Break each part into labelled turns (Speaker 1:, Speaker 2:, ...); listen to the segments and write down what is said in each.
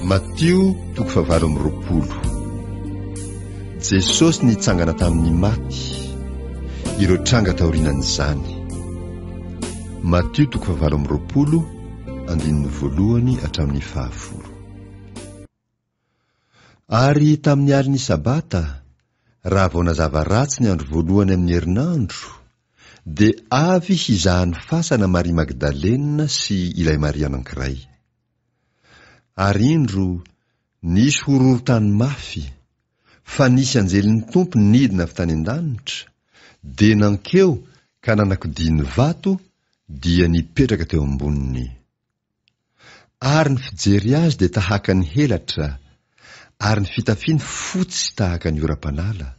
Speaker 1: Matio 7:20. Jesosy nitsangana tamin'ny maty, ireo tranga taorinan'izany. Matio 7:20, 1-9. Ary tamin'ny aliny sabata, raha vao nazava ratsy ny andro voalohany amin'ny herinandro, dia avy hizahan'ny fasana Maria Magdalena sy ilay Maria anankiray. Ary indro nisy horohorontany mafy, fa nisy anjelin'ny tompo nidina avy tany an-danitra, dia nankeo ka nanakodiany vato dia nipetraka teo amboniny. Ary ny fijery azy dia tahaka ny helatra, ary ny fitafiany fotsy tahaka ny oram-panala,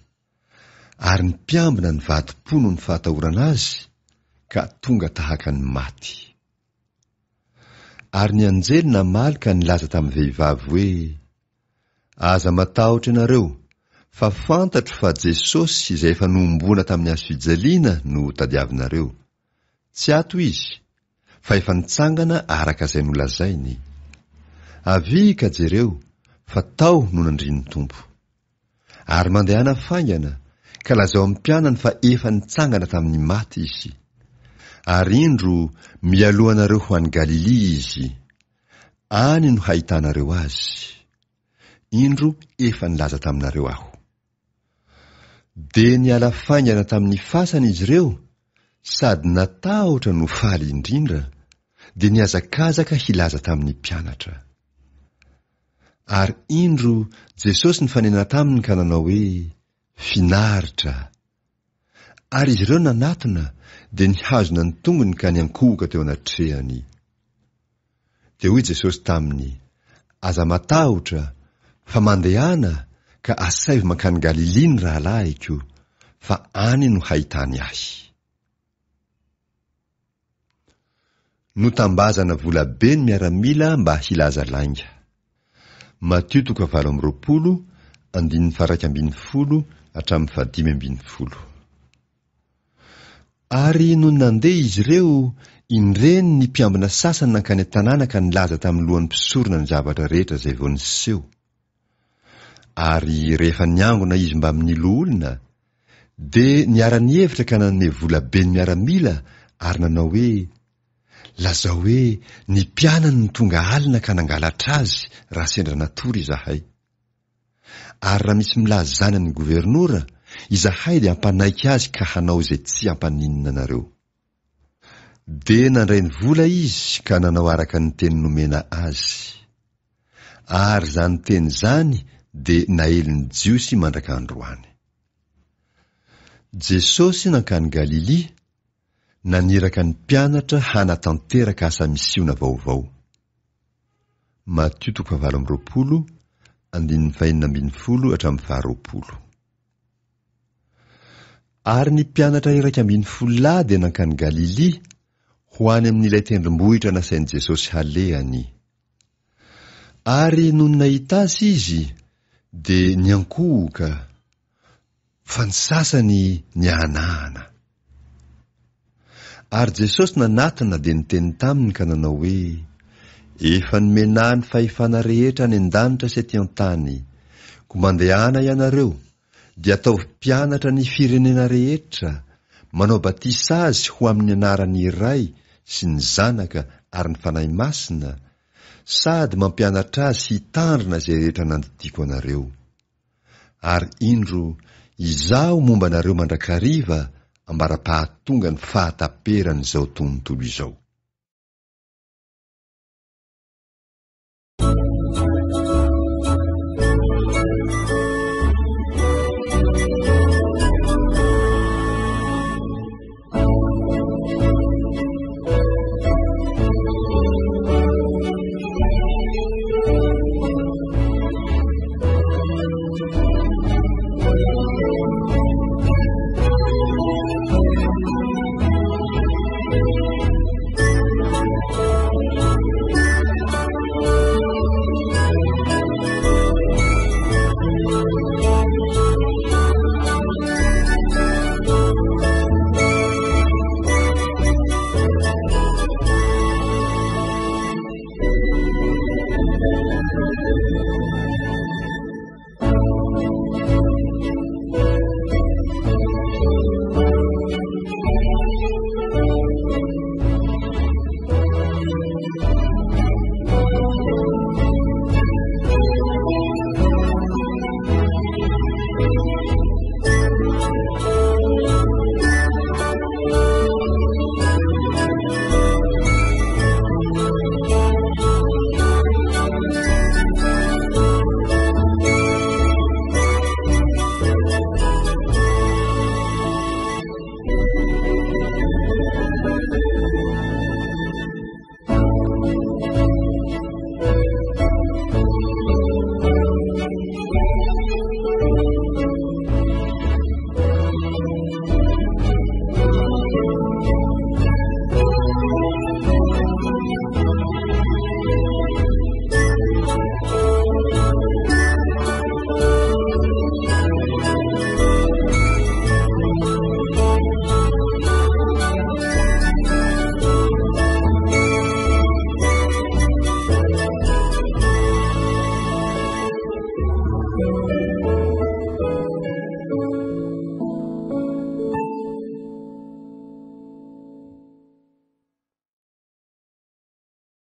Speaker 1: ary ny mpiambina ny vato-po no ny fahatahorana azy, ka tonga tahaka ny maty. Ary ny anjely namaly ka nilaza tamin'ny vehivavy hoe, aza matahotra ianareo, fa fantatro fa Jesosy izay efa nombona tamin'ny hazo fijaliana no tadiavinareo. Tsy ato izy, fa efa nitsangana araka izay nolazainy. Avika jereo, fa tao no nandrin'ny tompo. Ary mandehana faingana, ka lazao amin'ny mpianany fa efa nitsangana tamin'ny maty izy. Ary indro mialohanareo ho any Galilia izy, any no hahitanareo azy. Indro efa nilaza taminareo aho. Dia niala faingana tamin'ny fasana izy ireo, sady natahotra no faly indrindra, dia niazakazaka hilaza tamin'ny mpianatra. Ary indro Jesosy nifanena taminy ka nanao hoe, finaritra. Ary izy ireo nanatona, dia nihazona ny tongony ka niankohoka teo anatrehany. Dia hoy Jesosy taminy, aza matahotra, fa mandehana ka asaivo mankany Galilia ny rahalahiko, fa any no hahitany ahy. Notambazana volabe ny miaramila mba hilaza lainga. Matio 7:20, 1-15. Ary no nandeha izy ireo, indreny ny mpiambina sasany nankany an-tanàna ka nilaza tamin'ny lohan'ny mpisorona ny zavatra rehetra izay vao niseho. Ary rehefa niangona izy mba amin'ilo olona, dia niara-nihevitra ka nanome volabe ny miaramila ary nanao hoe, lazao hoe ny mpianany ny tonga alina ka nangalatra azy raha sendra natory izahay. Ary raha misy milaza zany amin'ny gobernora, izahay dia hampanaiky azy ka hanao izay tsy hampaninina anareo. Dia nandray ny vola izy ka nanao araka ny teny nomena azy. Ary zany teny zany dia nahelin'ny jiosy mandrak'androany. Jesosy nankany Galilia, naniraka ny mpianatra hanatanteraka asa misiona vaovao. Matio 7:20, 1-20. Ary ny mpianatra 120 dia nankany Galilia, ho any amin'ilay tendrombohitra nasain'i Jesosy halehany. Ary noho nahita azy izy, dia niankohoka, fa ny sasany nianahana. Ary Jesosy nanatona dia niteny taminy ka nanao hoe, efa nomena ny fahefana rehetra any an-danitra sy aty an-tany, ko mandehana ianareo, dia ataovy mpianatra ny firenena rehetra, manao batisa azy ho amin'ny anarany iray sy ny zanaka ary ny fanahy masina, sady mampianatra azy hitandrina izay rehetra nanditiko anareo. Ary indro izaho momba anareo mandrakariva ambara-pahatonga ny fahataperan'izao tontolo izao.